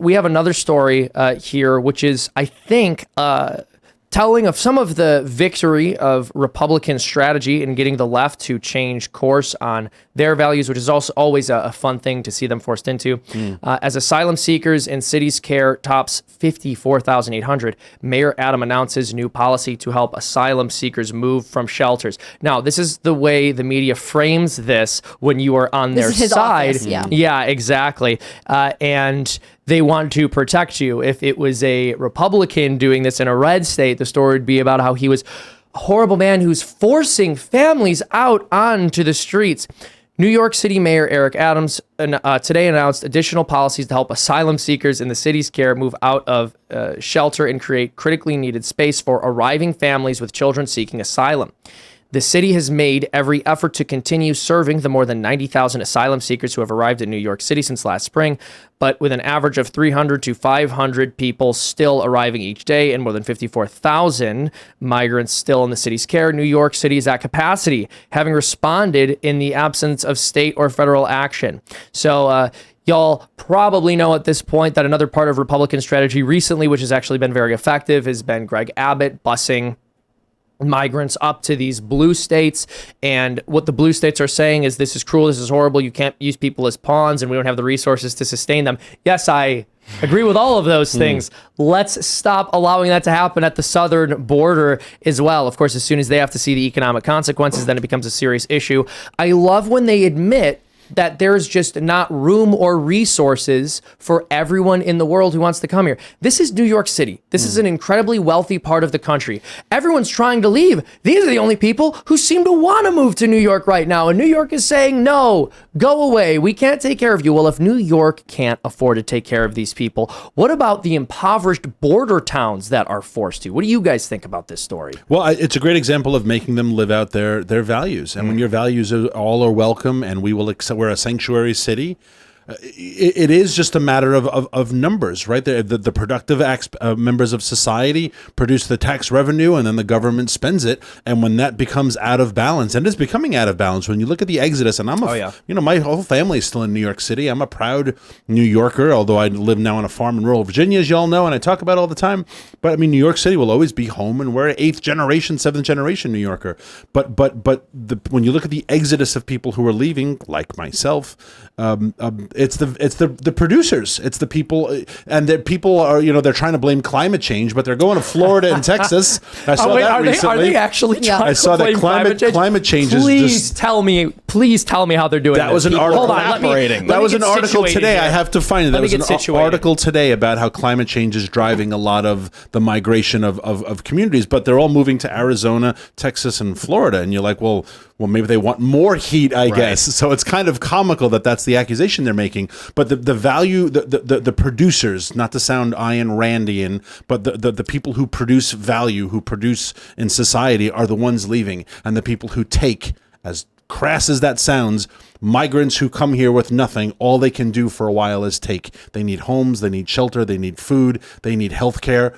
we have another story here, which is, I think, telling of some of the victory of Republican strategy in getting the left to change course on their values, which is also always a fun thing to see them forced into. As asylum seekers in cities' care tops 54,800, Mayor Adam announces new policy to help asylum seekers move from shelters. Now, this is the way the media frames this when you are on their side. Office, yeah. Yeah, exactly. And they want to protect you. If it was a Republican doing this in a red state, the story would be about how he was a horrible man who's forcing families out onto the streets. New York City Mayor Eric Adams today announced additional policies to help asylum seekers in the city's care move out of shelter and create critically needed space for arriving families with children seeking asylum. The city has made every effort to continue serving the more than 90,000 asylum seekers who have arrived in New York City since last spring, but with an average of 300 to 500 people still arriving each day and more than 54,000 migrants still in the city's care, New York City is at capacity, having responded in the absence of state or federal action. So, y'all probably know at this point that another part of Republican strategy recently, which has actually been very effective, has been Greg Abbott busing migrants up to these blue states. And what the blue states are saying is, this is cruel, this is horrible, you can't use people as pawns, and we don't have the resources to sustain them. Yes, I agree with all of those things. Let's stop allowing that to happen at the southern border as well. Of course, as soon as they have to see the economic consequences, then it becomes a serious issue. I love when they admit that there's just not room or resources for everyone in the world who wants to come here. This is New York City. This is an incredibly wealthy part of the country. Everyone's trying to leave. These are the only people who seem to want to move to New York right now. And New York is saying, no, go away. We can't take care of you. Well, if New York can't afford to take care of these people, what about the impoverished border towns that are forced to? What do you guys think about this story? Well, it's a great example of making them live out their values. And when your values all are welcome and we will accept, we're a sanctuary city, it is just a matter of numbers, right? The productive members of society produce the tax revenue, and then the government spends it. And when that becomes out of balance, and it's becoming out of balance, when you look at the exodus, and my whole family is still in New York City. I'm a proud New Yorker, although I live now on a farm in rural Virginia, as y'all know, and I talk about it all the time. But I mean, New York City will always be home, and we're 8th generation, 7th generation New Yorker. But when you look at the exodus of people who are leaving, like myself, it's the producers, it's the people, and the people are, they're trying to blame climate change, but they're going to Florida and Texas. I saw that recently. Are they actually trying I saw to blame that climate change is Please tell me how they're doing that. Was an article. Hold on, that was an article today. Here. I have to find it. That was an article today about how climate change is driving a lot of the migration of communities, but they're all moving to Arizona, Texas, and Florida, and you're like, well, maybe they want more heat, I guess. So it's kind of comical that that's the accusation they're making. But the value, the producers, not to sound Ayn Randian, but the people who produce value, who produce in society, are the ones leaving. And the people who take, as crass as that sounds, migrants who come here with nothing, all they can do for a while is take. They need homes, they need shelter, they need food, they need health care.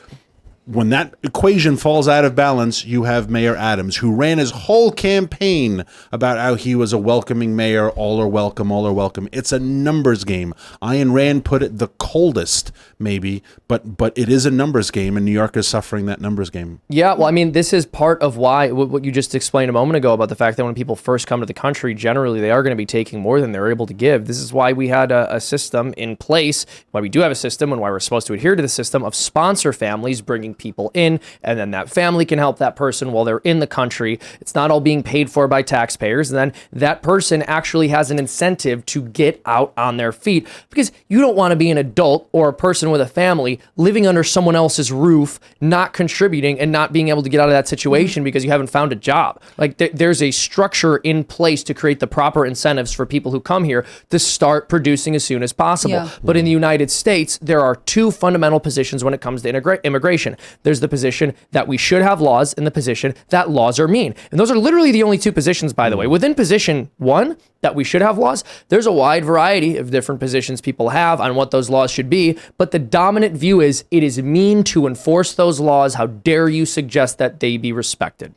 When that equation falls out of balance, you have Mayor Adams, who ran his whole campaign about how he was a welcoming mayor, all are welcome, all are welcome. It's a numbers game. Ayn Rand put it the coldest, maybe, but it is a numbers game, and New York is suffering that numbers game. Yeah, well, I mean, this is part of why, what you just explained a moment ago about the fact that when people first come to the country, generally they are going to be taking more than they're able to give. This is why we had a system in place, why we do have a system, and why we're supposed to adhere to the system of sponsor families bringing people in, and then that family can help that person while they're in the country. It's not all being paid for by taxpayers, and then that person actually has an incentive to get out on their feet, because you don't want to be an adult or a person with a family living under someone else's roof, not contributing and not being able to get out of that situation because you haven't found a job. Like there's a structure in place to create the proper incentives for people who come here to start producing as soon as possible. Yeah. But in the United States, there are two fundamental positions when it comes to immigration. There's the position that we should have laws and the position that laws are mean. And those are literally the only two positions, by the way. Within position one, that we should have laws, there's a wide variety of different positions people have on what those laws should be. But the dominant view is it is mean to enforce those laws. How dare you suggest that they be respected?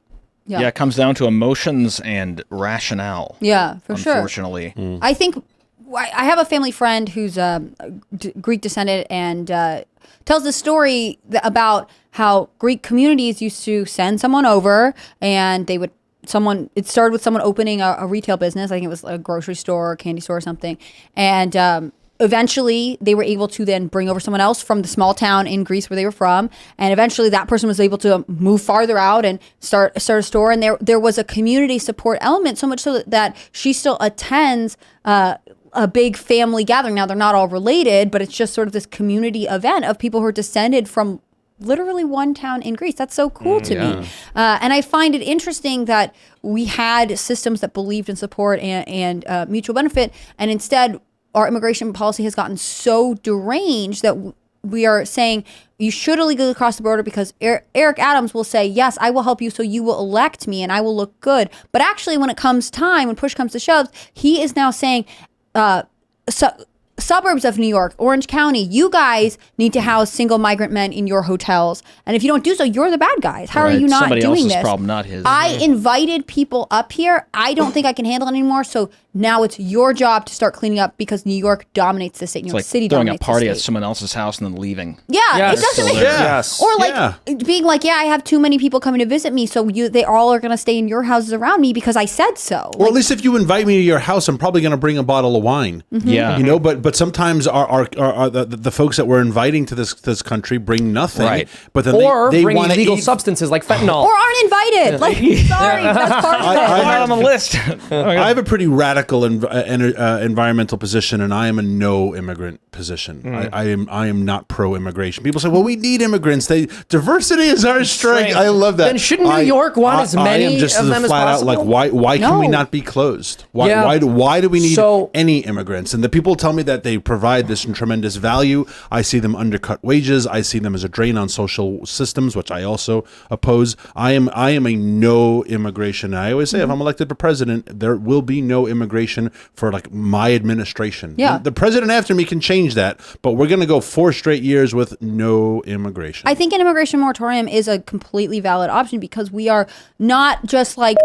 Yeah, it comes down to emotions and rationale. Yeah, for sure. Unfortunately. I think I have a family friend who's Greek descendant and tells the story about how Greek communities used to send someone over, and they would it started with someone opening a retail business. I think it was a grocery store or candy store or something, and eventually they were able to then bring over someone else from the small town in Greece where they were from, and eventually that person was able to move farther out and start a store, and there was a community support element, so much so that she still attends a big family gathering. Now they're not all related, but it's just sort of this community event of people who are descended from literally one town in Greece. That's so cool to me. And I find it interesting that we had systems that believed in support and mutual benefit, and instead our immigration policy has gotten so deranged that we are saying you should illegally cross the border because Eric Adams will say, yes, I will help you, so you will elect me and I will look good. But actually when push comes to shove, he is now saying, suburbs of New York, Orange County, you guys need to house single migrant men in your hotels. And if you don't do so, you're the bad guys. How are you not Somebody doing else's this? problem, not his. I invited people up here. I don't think I can handle it anymore. So now it's your job to start cleaning up because New York dominates the state. New York City throwing a dominates party the at state. someone else's house and then leaving. Yeah, it doesn't make Yes. Or like being like, I have too many people coming to visit me, so they all are going to stay in your houses around me because I said so. Or at least if you invite me to your house, I'm probably going to bring a bottle of wine. Yeah. You know, but sometimes the folks that we're inviting to this country bring nothing. Right. But then Or they bring want illegal eat. substances like fentanyl. Or aren't invited. Like, sorry, that's part of it. I'm not on the list. I have a pretty radical environmental position, and I am a no immigrant position. I am not pro immigration. People say, "Well, we need immigrants. Diversity is our strength." I love that. Then shouldn't New York want as many I am just of them as flat out possible? like, why can we No. not be closed? Why Yeah. why do we need So- any immigrants? And the people tell me that they provide this tremendous value. I see them undercut wages. I see them as a drain on social systems, which I also oppose. I am a no immigration. I always say, if I'm elected for president, there will be no immigration for like my administration. Yeah. The president after me can change that, but we're going to go 4 straight years with no immigration. I think an immigration moratorium is a completely valid option because we are not just like,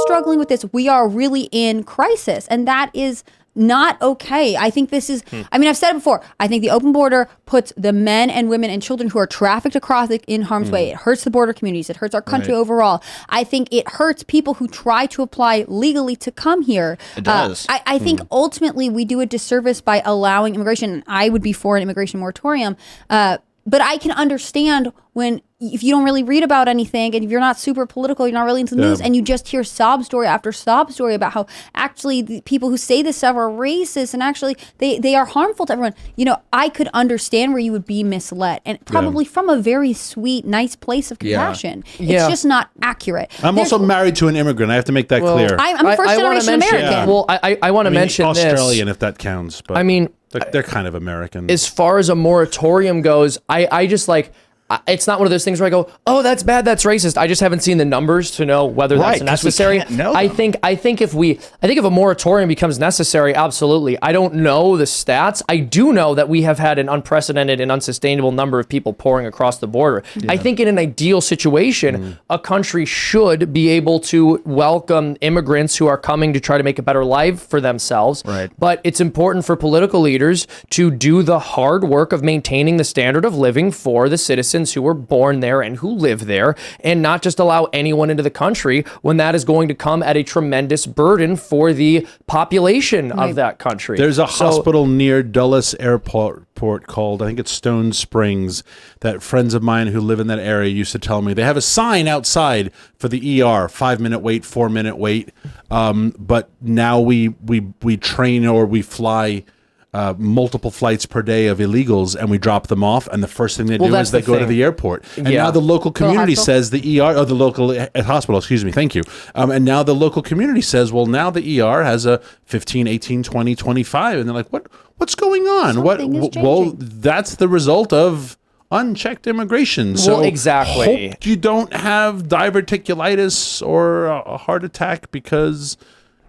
struggling with this. We are really in crisis, and that is not okay. I think this is, I mean, I've said it before. I think the open border puts the men and women and children who are trafficked across in harm's way. It hurts the border communities. It hurts our country overall. I think it hurts people who try to apply legally to come here. It does. I think ultimately we do a disservice by allowing immigration. I would be for an immigration moratorium. But I can understand if you don't really read about anything and if you're not super political, you're not really into the news, and you just hear sob story after sob story about how actually the people who say this stuff are racist and actually they are harmful to everyone. You know, I could understand where you would be misled, and probably from a very sweet, nice place of compassion. It's just not accurate. I'm also married to an immigrant. I have to make that clear. I'm a first generation American. Well, I want to mention Australian, this. if that counts. But I mean, they're kind of American. as far as a moratorium goes, I just like, it's not one of those things where I go, oh, that's bad, that's racist. I just haven't seen the numbers to know whether that's 'cause we necessary. can't know I them. think if a moratorium becomes necessary, absolutely. I don't know the stats. I do know that we have had an unprecedented and unsustainable number of people pouring across the border. I think in an ideal situation, a country should be able to welcome immigrants who are coming to try to make a better life for themselves. Right. But it's important for political leaders to do the hard work of maintaining the standard of living for the citizens who were born there and who live there, and not just allow anyone into the country when that is going to come at a tremendous burden for the population of that country. There's a hospital near Dulles Airport called, I think it's Stone Springs, that friends of mine who live in that area used to tell me. They have a sign outside for the ER, 5-minute wait, 4-minute wait. But now we train or we fly multiple flights per day of illegals, and we drop them off, and the first thing they do is they go to the airport. And now the local community says the ER, or the local hospital, excuse me, thank you. And now the local community says, well, now the ER has a 15, 18, 20, 25. And they're like, what's going on? Something is Well, changing. that's the result of unchecked immigration. So exactly. hope you don't have diverticulitis or a heart attack because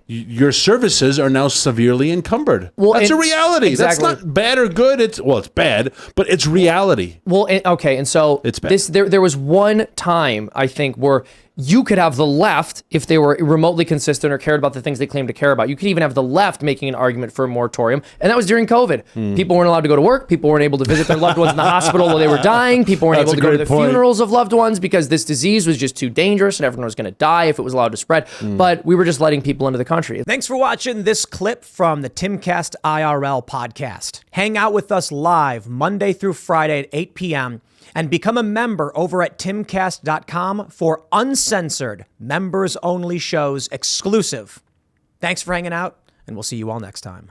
your services are now severely encumbered. Well, that's a reality. exactly. That's not bad or good. It's bad, but it's reality. Well, okay, and so It's bad. there was one time I think where you could have the left, if they were remotely consistent or cared about the things they claim to care about, you could even have the left making an argument for a moratorium. And that was during COVID. People weren't allowed to go to work. People weren't able to visit their loved ones in the hospital while they were dying. People weren't able to go to the funerals of loved ones because this disease was just too dangerous and everyone was going to die if it was allowed to spread. But we were just letting people into the country. Thanks for watching this clip from the Timcast IRL podcast. Hang out with us live Monday through Friday at 8 p.m. and become a member over at timcast.com for uncensored, members-only shows exclusive. Thanks for hanging out, and we'll see you all next time.